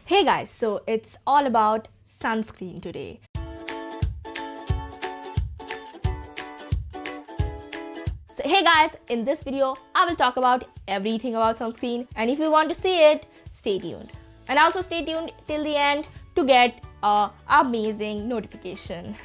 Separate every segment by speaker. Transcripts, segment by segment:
Speaker 1: Hey guys, so it's all about sunscreen today. So hey guys, in this video, I will talk about everything about sunscreen, and if you want to see it, stay tuned. And also stay tuned till the end to get an amazing notification.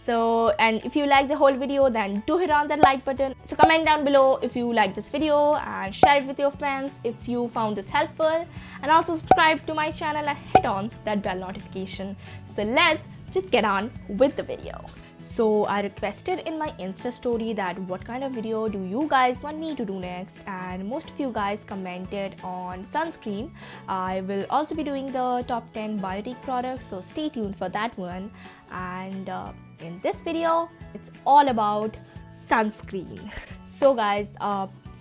Speaker 1: So, and if you like the whole video, then do hit on that like button. So comment down below if you like this video and share it with your friends if you found this helpful. And also subscribe to my channel and hit on that bell notification. So let's just get on with the video. So I requested in my Insta story that what kind of video do you guys want me to do next, and most of you guys commented on sunscreen. I will also be doing the top 10 Biotique products, so stay tuned for that one. And in this video, it's all about sunscreen. So guys,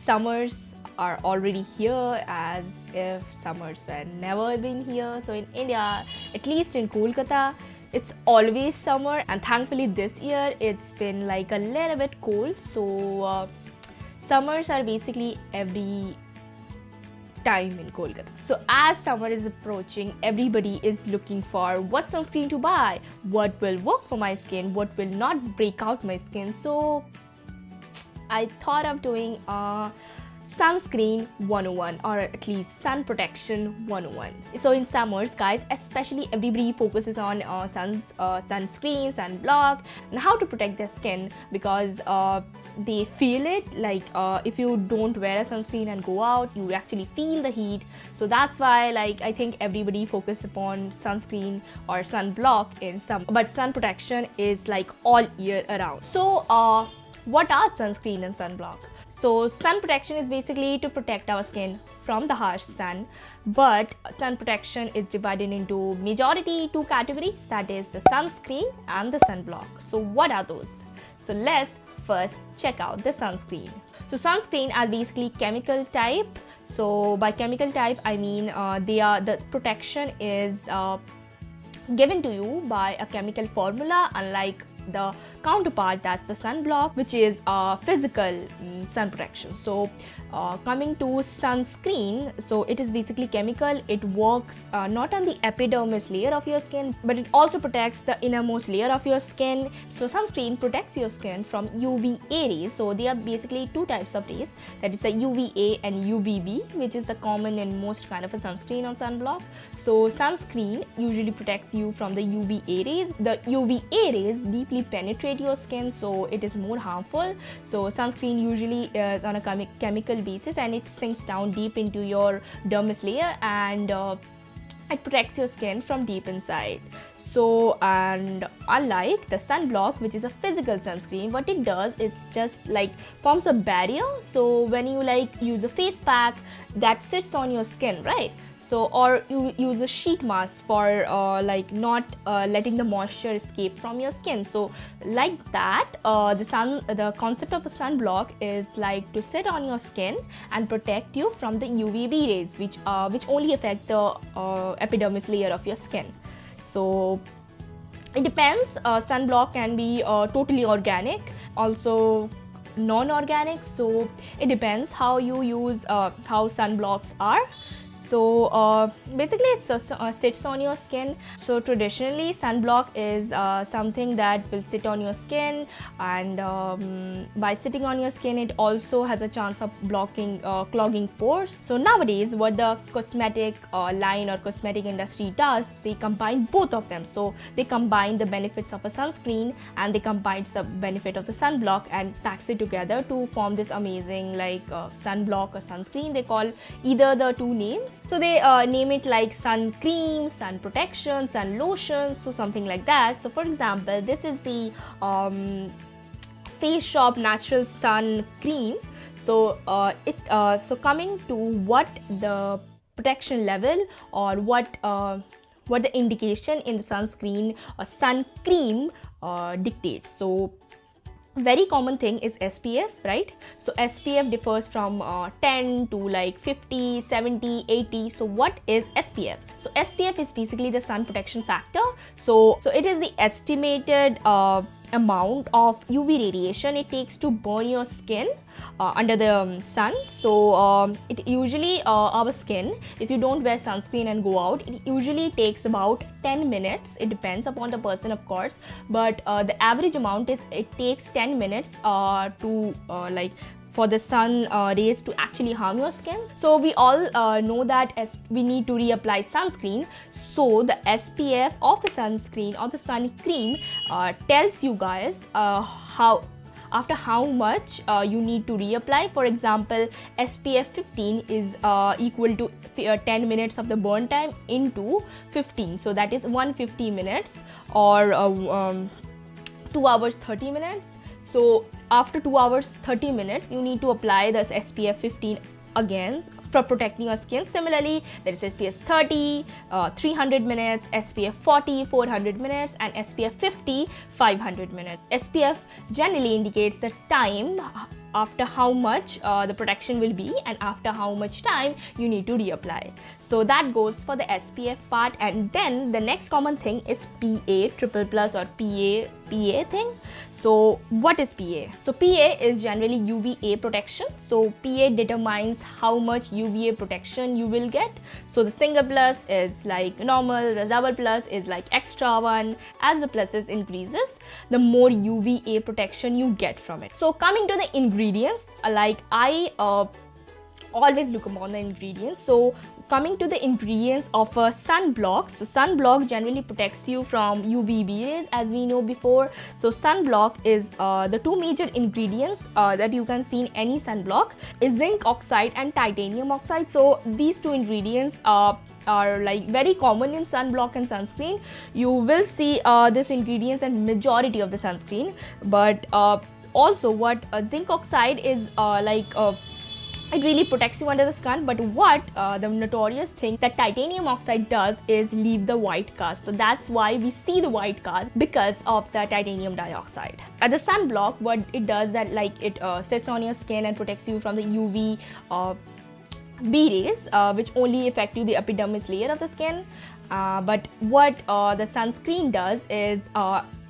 Speaker 1: summers are already here as if summers were never been here. So in India, at least in Kolkata, it's always summer, and thankfully this year it's been like a little bit cold. So summers are basically every time in Kolkata. So as summer is approaching, everybody is looking for what sunscreen to buy, what will work for my skin, what will not break out my skin. So I thought of doing a sunscreen 101, or at least sun protection 101. So in summers guys, especially everybody focuses on sunscreen, sunblock, and how to protect their skin, because they feel it like if you don't wear a sunscreen and go out, you actually feel the heat. So that's why like I think everybody focuses upon sunscreen or sunblock in summer, but sun protection is like all year around. So what are sunscreen and sunblock? So sun protection is basically to protect our skin from the harsh sun, but sun protection is divided into majority two categories, that is the sunscreen and the sunblock. So what are those? So let's first check out the sunscreen. So sunscreen are basically chemical type. So by chemical type, I mean the protection is given to you by a chemical formula, unlike the counterpart, that's the sunblock, which is physical sun protection. So coming to sunscreen, so it is basically chemical. It works not on the epidermis layer of your skin, but it also protects the innermost layer of your skin. So sunscreen protects your skin from UVA rays. So there are basically two types of rays, that is the UVA and UVB, which is the common and most kind of a sunscreen on sunblock. So sunscreen usually protects you from the UVA rays. The UVA rays deeply penetrate your skin, so it is more harmful. So sunscreen usually is on a chemical basis, and it sinks down deep into your dermis layer, and it protects your skin from deep inside. So, and unlike the sunblock, which is a physical sunscreen, what it does is just like forms a barrier. So when you like use a face pack, that sits on your skin, right? So, or you use a sheet mask for like not letting the moisture escape from your skin. So like that, the concept of a sunblock is like to sit on your skin and protect you from the UVB rays, which only affect the epidermis layer of your skin. So it depends. Sunblock can be totally organic, also non-organic. So it depends how you use how sunblocks are. So basically it sits on your skin. So traditionally sunblock is something that will sit on your skin, and by sitting on your skin it also has a chance of blocking clogging pores. So nowadays what the cosmetic line or cosmetic industry does, they combine both of them. So they combine the benefits of a sunscreen and they combine the benefit of the sunblock and packs it together to form this amazing like sunblock or sunscreen. They call either the two names. So they name it like sun cream, sun protection, sun lotion, so something like that. So for example, this is the Face Shop Natural Sun Cream. So so coming to what the protection level or what the indication in the sunscreen or sun cream dictates. So very common thing is SPF, right? So SPF differs from 10 to like 50, 70, 80. So what is SPF? So SPF is basically the sun protection factor. So it is the estimated amount of UV radiation it takes to burn your skin under the sun. So it usually our skin, if you don't wear sunscreen and go out, it usually takes about 10 minutes. It depends upon the person, of course, but the average amount is it takes 10 minutes to for the sun rays to actually harm your skin. So we all know that we need to reapply sunscreen. So the SPF of the sunscreen or the sun cream tells you guys after how much you need to reapply. For example, SPF 15 is equal to 10 minutes of the burn time into 15. So that is 150 minutes or 2 hours 30 minutes. So after 2 hours 30 minutes, you need to apply this SPF 15 again for protecting your skin. Similarly, there is SPF 30, 300 minutes, SPF 40, 400 minutes, and SPF 50, 500 minutes. SPF generally indicates the time after how much the protection will be and after how much time you need to reapply. So that goes for the SPF part. And then the next common thing is PA, triple plus or PA thing. So what is PA? So PA is generally UVA protection. So PA determines how much UVA protection you will get. So the single plus is like normal, the double plus is like extra one. As the pluses increases, the more UVA protection you get from it. So coming to the ingredients, like I always look upon the ingredients. So coming to the ingredients of a sunblock. So sunblock generally protects you from UVB rays, as we know before. So sunblock is the two major ingredients that you can see in any sunblock is zinc oxide and titanium oxide. So these two ingredients are like very common in sunblock and sunscreen. You will see these ingredients in majority of the sunscreen. But also what zinc oxide is it really protects you under the sun, but what the notorious thing that titanium oxide does is leave the white cast. So that's why we see the white cast, because of the titanium dioxide. At the sunblock, what it does that it sits on your skin and protects you from the UV B rays, which only affect you the epidermis layer of the skin. But what the sunscreen does is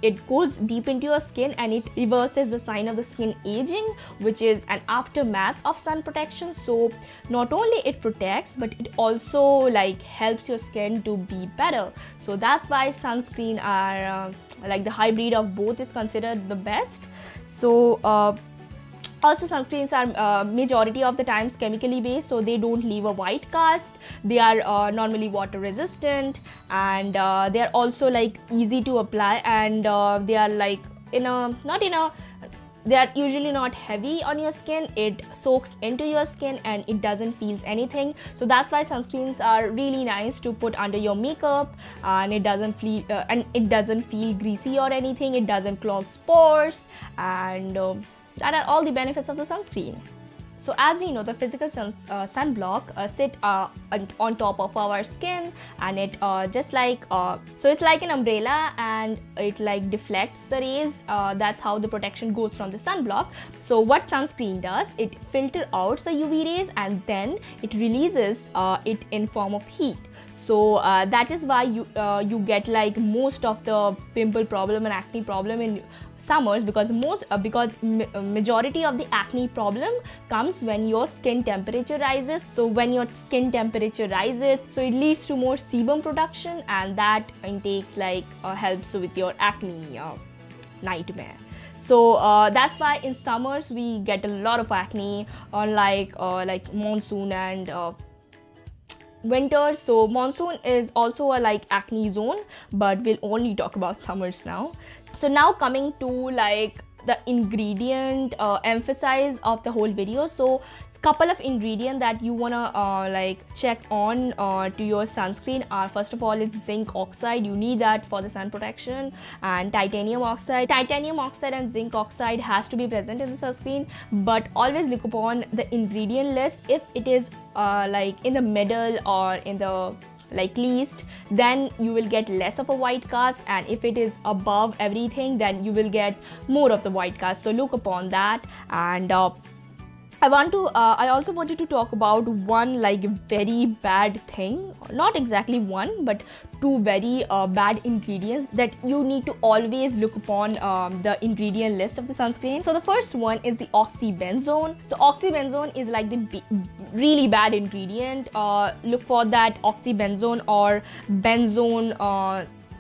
Speaker 1: it goes deep into your skin and it reverses the sign of the skin aging, which is an aftermath of sun protection. So not only it protects, but it also helps your skin to be better. So that's why sunscreen are the hybrid of both is considered the best. So also sunscreens are majority of the times chemically based, so they don't leave a white cast. They are normally water resistant, and they are also easy to apply, and they are they are usually not heavy on your skin. It soaks into your skin and it doesn't feel anything. So that's why sunscreens are really nice to put under your makeup, and it doesn't feel greasy or anything. It doesn't clog pores, and that are all the benefits of the sunscreen. So as we know, the physical sunblock sit on top of our skin, and it so it's like an umbrella, and it deflects the rays. That's how the protection goes from the sunblock. So what sunscreen does, it filters out the UV rays and then it releases it in form of heat. So that is why you get most of the pimple problem and acne problem in summers, because majority of the acne problem comes when your skin temperature rises. So when your skin temperature rises, so it leads to more sebum production, and that intakes helps with your acne nightmare. So that's why in summers we get a lot of acne on monsoon and winter. So monsoon is also a acne zone, but we'll only talk about summers now. So now coming to the ingredient emphasis of the whole video. So couple of ingredients that you wanna check on to your sunscreen are, first of all, it's zinc oxide. You need that for the sun protection, and titanium oxide. Titanium oxide and zinc oxide has to be present in the sunscreen, but always look upon the ingredient list. If it is in the middle or in the least, then you will get less of a white cast, and if it is above everything, then you will get more of the white cast. So look upon that. And I also wanted to talk about one like very bad thing, not exactly one, but two very bad ingredients that you need to always look upon the ingredient list of the sunscreen. So the first one is the oxybenzone. So oxybenzone is like the really bad ingredient. Look for that oxybenzone or benzone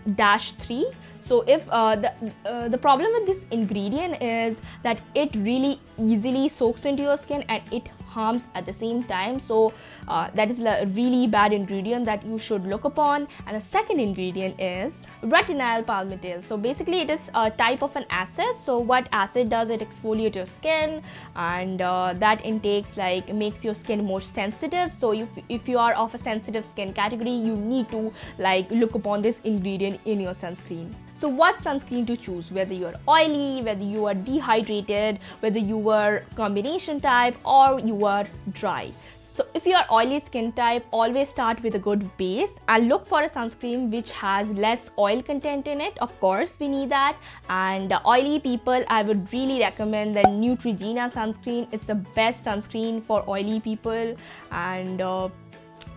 Speaker 1: -3. So if the problem with this ingredient is that it really easily soaks into your skin and it harms at the same time. So that is a really bad ingredient that you should look upon. And the second ingredient is retinyl palmitil. So basically it is a type of an acid. So what acid does, it exfoliates your skin, and that intakes like makes your skin more sensitive. So if you are of a sensitive skin category, you need to like look upon this ingredient in your sunscreen. So what sunscreen to choose, whether you are oily, whether you are dehydrated, whether you are combination type, or you are dry. So if you are oily skin type, always start with a good base and look for a sunscreen which has less oil content in it. Of course, we need that. And oily people, I would really recommend the Neutrogena sunscreen. It's the best sunscreen for oily people, and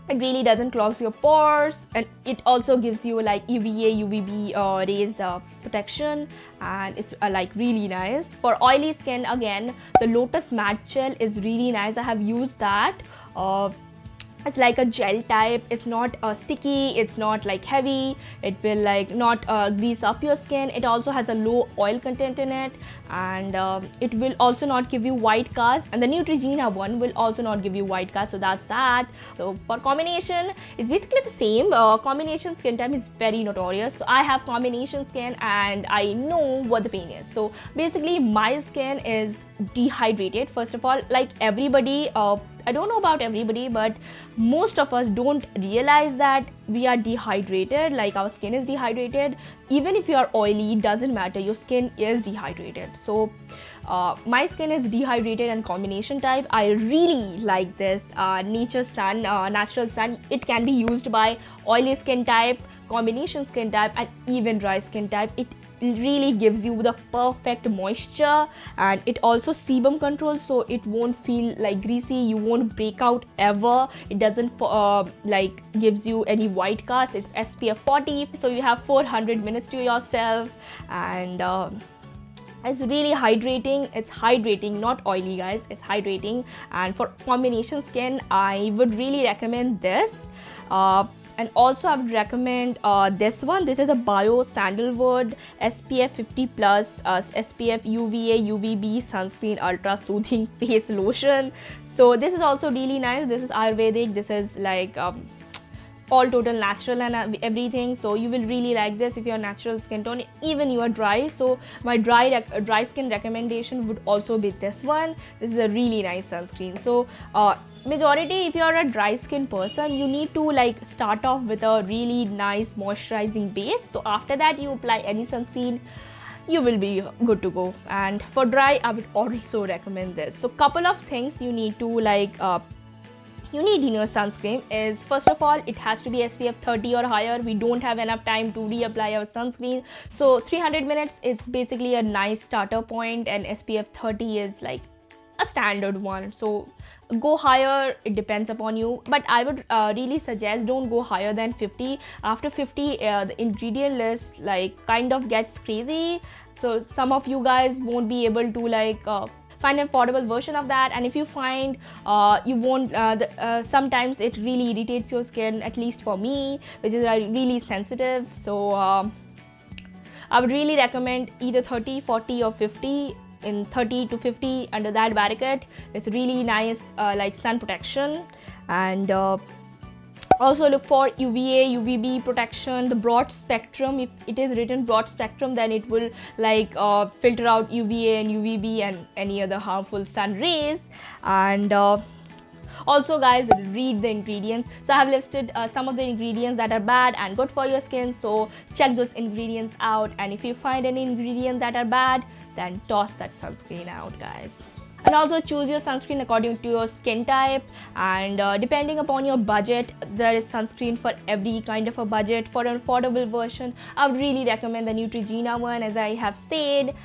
Speaker 1: it really doesn't clog your pores, and it also gives you like UVA, UVB rays protection, and it's like really nice. For oily skin, again, the Lotus matte gel is really nice. I have used that. It's like a gel type. It's not sticky, it's not like heavy, it will like not grease up your skin. It also has a low oil content in it, and it will also not give you white cast, and the Neutrogena one will also not give you white cast. So that's that. So for combination, it's basically the same. Combination skin type is very notorious. So I have combination skin and I know what the pain is. So basically my skin is dehydrated. First of all, like everybody, I don't know about everybody, but most of us don't realize that we are dehydrated, like our skin is dehydrated. Even if you are oily, doesn't matter, your skin is dehydrated. So my skin is dehydrated and combination type. I really like this natural sun. It can be used by oily skin type, combination skin type, and even dry skin type. It really gives you the perfect moisture, and it also sebum controls, so it won't feel like greasy, you won't break out ever. It doesn't like gives you any white cast. It's SPF 40, so you have 400 minutes to yourself, and it's really hydrating. It's hydrating, not oily, guys. It's hydrating. And for combination skin, I would really recommend this. And also I would recommend this one. This is a Bio Sandalwood SPF 50 plus SPF UVA UVB sunscreen ultra soothing face lotion. So this is also really nice. This is Ayurvedic. This is like all total natural and everything, so you will really like this if you are natural skin tone, even you are dry. So my dry skin recommendation would also be this one. This is a really nice sunscreen. So majority, if you are a dry skin person, you need to like start off with a really nice moisturizing base. So after that you apply any sunscreen, you will be good to go. And for dry, I would also recommend this. So couple of things you need to like you need in your sunscreen is, first of all, it has to be SPF 30 or higher. We don't have enough time to reapply our sunscreen, so 300 minutes is basically a nice starter point, and SPF 30 is like a standard one. So go higher, it depends upon you, but I would really suggest don't go higher than 50. After 50 the ingredient list like kind of gets crazy, so some of you guys won't be able to like find an affordable version of that. And if you find you won't sometimes it really irritates your skin, at least for me, which is really sensitive. So I would really recommend either 30, 40 or 50. In 30 to 50, under that bracket, it's really nice like sun protection. And also look for UVA, UVB protection, the broad spectrum. If it is written broad spectrum, then it will like filter out UVA and UVB and any other harmful sun rays. And also guys, read the ingredients. So I have listed some of the ingredients that are bad and good for your skin, so check those ingredients out. And if you find any ingredients that are bad, then toss that sunscreen out, guys. And also choose your sunscreen according to your skin type, and depending upon your budget, there is sunscreen for every kind of a budget. For an affordable version, I would really recommend the Neutrogena one, as I have said.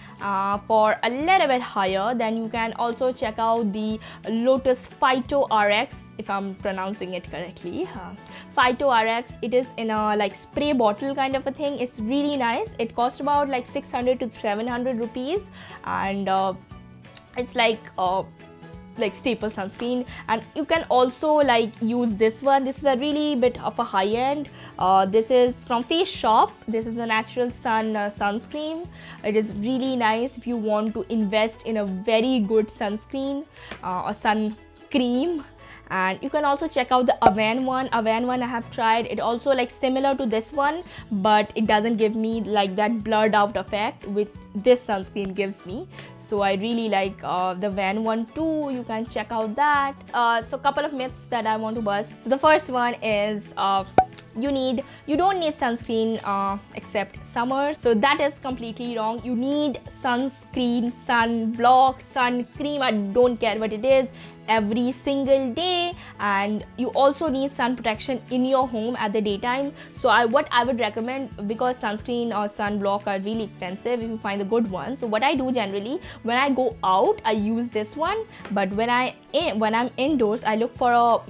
Speaker 1: For a little bit higher, then you can also check out the Lotus Phyto RX, if I'm pronouncing it correctly. Phyto RX, it is in a like spray bottle kind of a thing. It's really nice. It costs about like 600 to 700 rupees, and it's like staple sunscreen. And you can also like use this one. This is a really bit of a high end. This is from Face Shop. This is a natural sun sunscreen. It is really nice if you want to invest in a very good sunscreen or sun cream. And you can also check out the Avene one. Avene one I have tried. It also like similar to this one, but it doesn't give me like that blurred out effect which this sunscreen gives me. So I really like the Avene one too. You can check out that. So couple of myths that I want to bust. So the first one is you don't need sunscreen except summer. So that is completely wrong. You need sunscreen, sunblock, sun cream, I don't care what it is, every single day. And you also need sun protection in your home at the daytime. So what I would recommend, because sunscreen or sunblock are really expensive if you find the good one. So what I do generally, when I go out, I use this one, but when I'm indoors, I look for a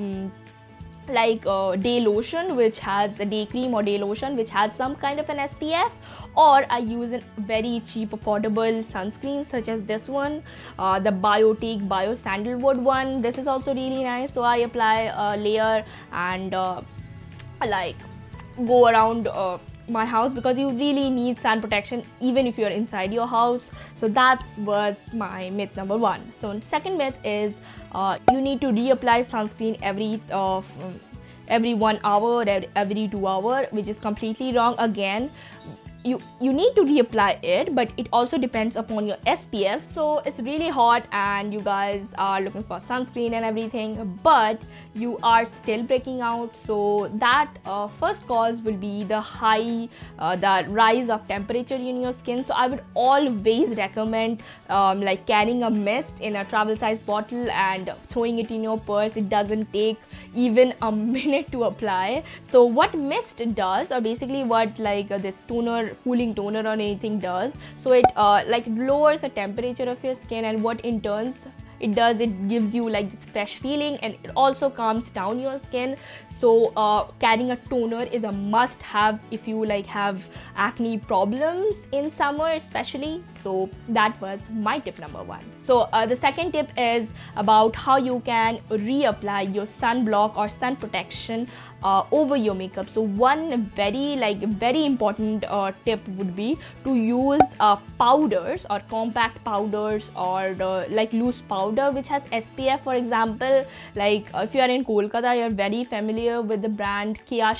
Speaker 1: day lotion, which has a day cream or day lotion which has some kind of an SPF, or I use a very cheap affordable sunscreen such as this one, the Biotique Bio Sandalwood one. This is also really nice. So I apply a layer and go around my house, because you really need sun protection even if you're inside your house. So that was my myth number one. So second myth is you need to reapply sunscreen every 1 hour or every 2 hours, which is completely wrong. Again, you need to reapply it, but it also depends upon your SPF. So it's really hot and you guys are looking for sunscreen and everything, but you are still breaking out. So that first cause will be the the rise of temperature in your skin. So I would always recommend carrying a mist in a travel size bottle and throwing it in your purse. It doesn't take even a minute to apply. So what mist does, or basically what this cooling toner or anything does, so it lowers the temperature of your skin, and what in turns it does, it gives you like this fresh feeling, and it also calms down your skin. So carrying a toner is a must have if you have acne problems in summer especially. So that was my tip number one. So the second tip is about how you can reapply your sunblock or sun protection over your makeup. So one very important tip would be to use powders or compact powders or loose powder which has SPF. For example, if you are in Kolkata, you're very familiar with the brand Keya.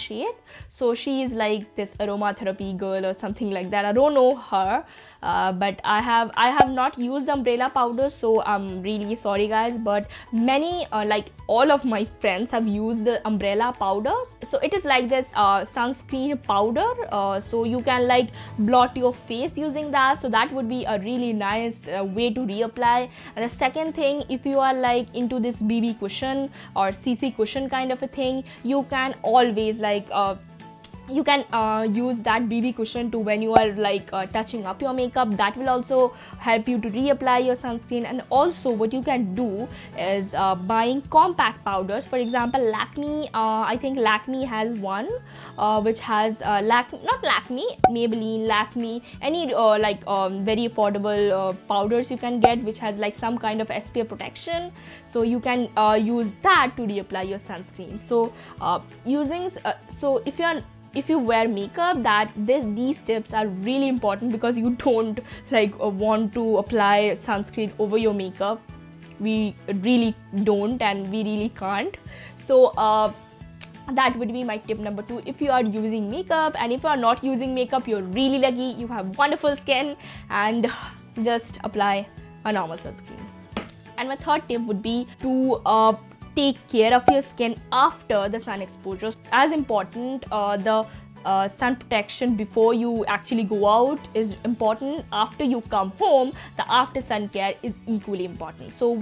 Speaker 1: So she is like this Aromatherapy girl or something like that. I don't know her, but I have not used umbrella powder, so I'm really sorry guys, but many all of my friends have used the umbrella powders. So it is like this sunscreen powder, so you can blot your face using that. So that would be a really nice way to reapply. And the second thing, if you are into this BB cushion or CC cushion kind of a thing, you can always you can use that BB cushion to when you are touching up your makeup. That will also help you to reapply your sunscreen. And also what you can do is buying compact powders. For example, Lakme, I think Lakme has one which has Maybelline, Lakme, any very affordable powders you can get which has some kind of SPF protection. So you can use that to reapply your sunscreen. So so if you wear makeup, these tips are really important, because you don't want to apply sunscreen over your makeup. We really don't, and we really can't. So that would be my tip number two. If you are using makeup, and if you are not using makeup, you're really lucky. You have wonderful skin, and just apply a normal sunscreen. And my third tip would be to take care of your skin after the sun exposure. As important, the sun protection before you actually go out is important. After you come home, the after sun care is equally important. So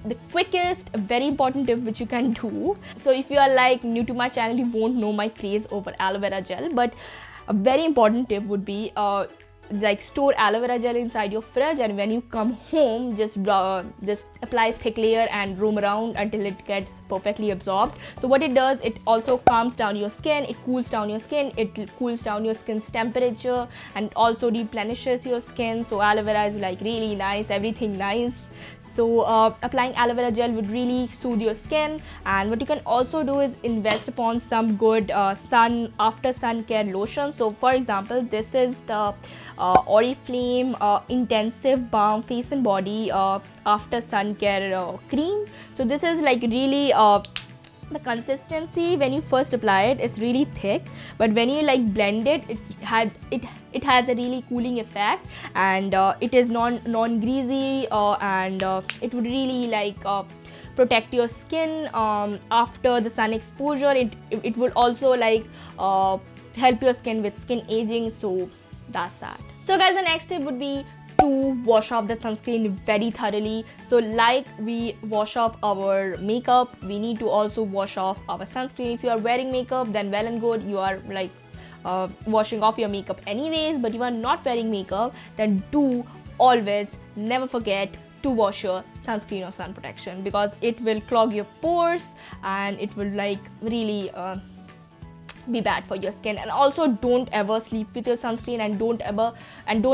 Speaker 1: the quickest very important tip which you can do, so if you are like new to my channel, you won't know my craze over aloe vera gel, but a very important tip would be like store aloe vera gel inside your fridge, and when you come home, just apply a thick layer and roam around until it gets perfectly absorbed. So what it does, it also calms down your skin, it cools down your skin, it cools down your skin's temperature, and also replenishes your skin. So aloe vera is like really nice, everything nice. So applying aloe vera gel would really soothe your skin. And what you can also do is invest upon some good after sun care lotion. So for example, this is the Oriflame Intensive Balm Face and Body After Sun Care Cream. So this is like really the consistency when you first apply it, it's really thick, but when you like blend it, it has a really cooling effect, and it is non-greasy, and it would really like protect your skin after the sun exposure. It will also like help your skin with skin aging. So that's that. So guys, the next tip would be to wash off the sunscreen very thoroughly. So like we wash off our makeup, we need to also wash off our sunscreen. If you are wearing makeup, then well and good, you are like washing off your makeup anyways. But you are not wearing makeup, then do always never forget to wash your sunscreen or sun protection, because it will clog your pores and it will like really be bad for your skin. And also don't ever sleep with your sunscreen, and don't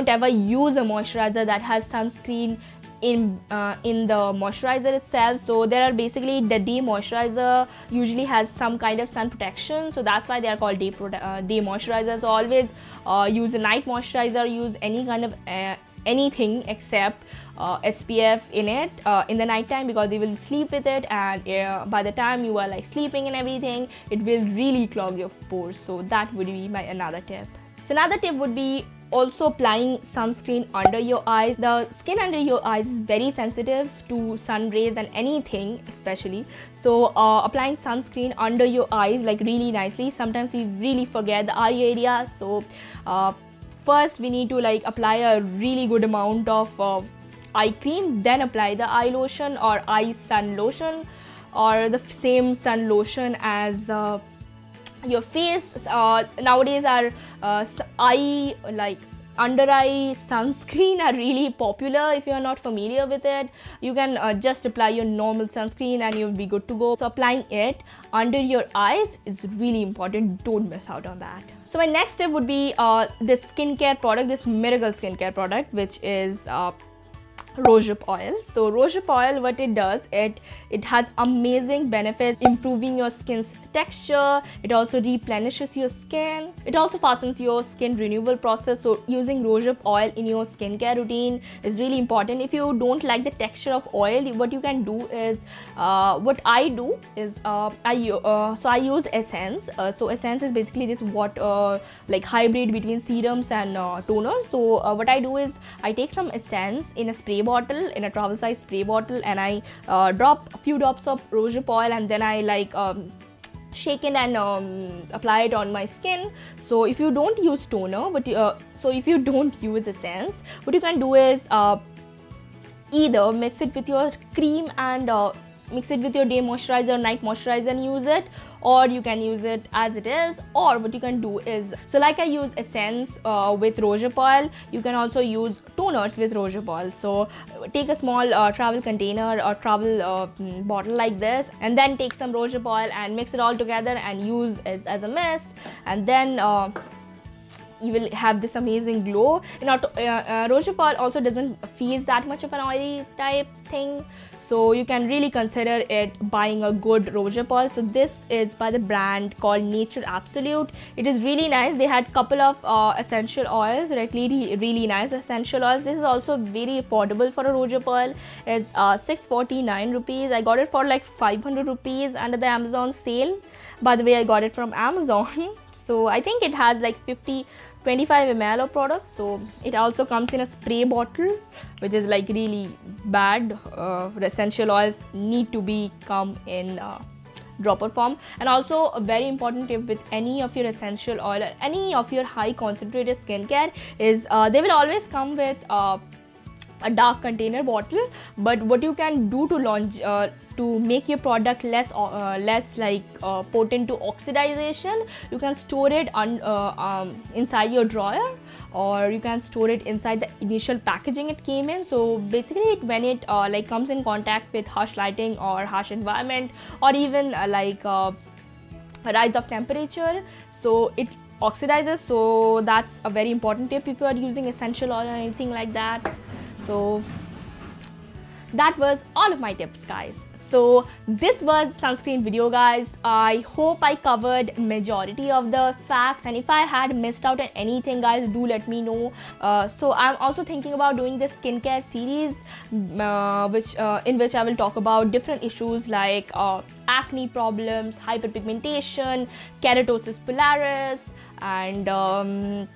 Speaker 1: ever use a moisturizer that has sunscreen in the moisturizer itself. So there are basically the day moisturizer usually has some kind of sun protection, so that's why they are called day moisturizers. So always use a night moisturizer, use any kind of anything except SPF in it in the night time, because you will sleep with it, and by the time you are like sleeping and everything, it will really clog your pores. So that would be my another tip. So another tip would be also applying sunscreen under your eyes. The skin under your eyes is very sensitive to sun rays and anything especially. So applying sunscreen under your eyes like really nicely. Sometimes we really forget the eye area. So first we need to like apply a really good amount of eye cream, then apply the eye lotion or eye sun lotion, or the same sun lotion as your face. Nowadays our under eye sunscreen are really popular. If you are not familiar with it, you can just apply your normal sunscreen and you'll be good to go. So applying it under your eyes is really important. Don't miss out on that. So my next tip would be this skincare product, this miracle skincare product, which is rosehip oil. So rosehip oil, what it does, it has amazing benefits, improving your skin's texture. It also replenishes your skin. It also fastens your skin renewal process. So using rosehip oil in your skincare routine is really important. If you don't like the texture of oil, what you can do is what I do is I use essence. So essence is basically this like hybrid between serums and toner. So what I do is I take some essence in a spray bottle, in a travel size spray bottle, and I drop a few drops of rosehip oil, and then I like shake it and apply it on my skin. So if you don't use toner, so if you don't use essence, what you can do is either mix it with your cream and mix it with your day moisturizer, night moisturizer and use it, or you can use it as it is. Or what you can do is, so like I use essence with rosehip oil, you can also use toners with rosehip oil. So take a small travel container or travel bottle like this, and then take some rosehip oil and mix it all together and use as a mist, and then you will have this amazing glow. Rosehip oil also doesn't feel that much of an oily type thing, so you can really consider it buying a good rosehip oil. So this is by the brand called Nature Absolute. It is really nice. They had couple of essential oils, like really nice essential oils. This is also very affordable for a rosehip oil. It's 649 rupees. I got it for like 500 rupees under the Amazon sale. By the way, I got it from Amazon. So I think it has like 25 ml of product. So it also comes in a spray bottle, which is like really bad. Essential oils need to come in dropper form. And also a very important tip with any of your essential oil or any of your high concentrated skincare is they will always come with a dark container bottle. But what you can do to launch to make your product less potent to oxidization, you can store it inside your drawer, or you can store it inside the initial packaging it came in. So basically when it like comes in contact with harsh lighting or harsh environment, or even rise of temperature, so it oxidizes. So that's a very important tip if you are using essential oil or anything like that. So that was all of my tips, guys. So this was sunscreen video, guys. I hope I covered majority of the facts, and if I had missed out on anything, guys, do let me know. So I'm also thinking about doing this skincare series in which I will talk about different issues like acne problems, hyperpigmentation, keratosis pilaris, and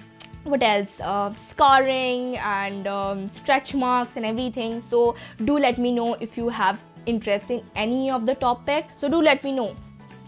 Speaker 1: what else, scarring and stretch marks and everything. So do let me know if you have interest in any of the topic. So do let me know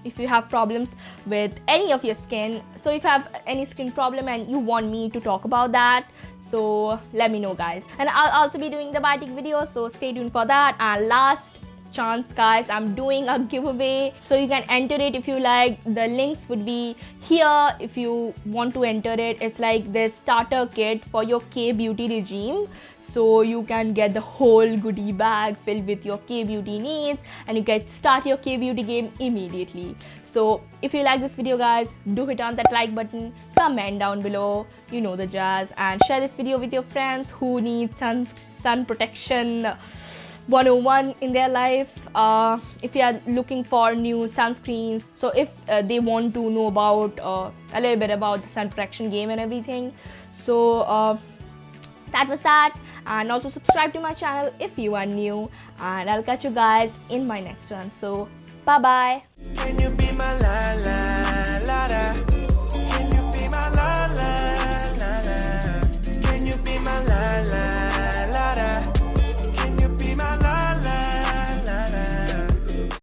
Speaker 1: if you have problems with any of your skin. So if you have any skin problem and you want me to talk about that, so let me know, guys. And I'll also be doing the Biotique video, so stay tuned for that. And last chance, guys, I'm doing a giveaway, so you can enter it if you like. The links would be here if you want to enter it. It's like this starter kit for your K-beauty regime, so you can get the whole goodie bag filled with your K-beauty needs, and you can start your K-beauty game immediately. So if you like this video, guys, do hit on that like button, comment down below, you know the jazz, and share this video with your friends who need sun protection 101 in their life. If you are looking for new sunscreens, so if they want to know about a little bit about the sun protection game and everything. So that was that. And also subscribe to my channel if you are new, and I'll catch you guys in my next one. So bye bye. Can you be my la la la la?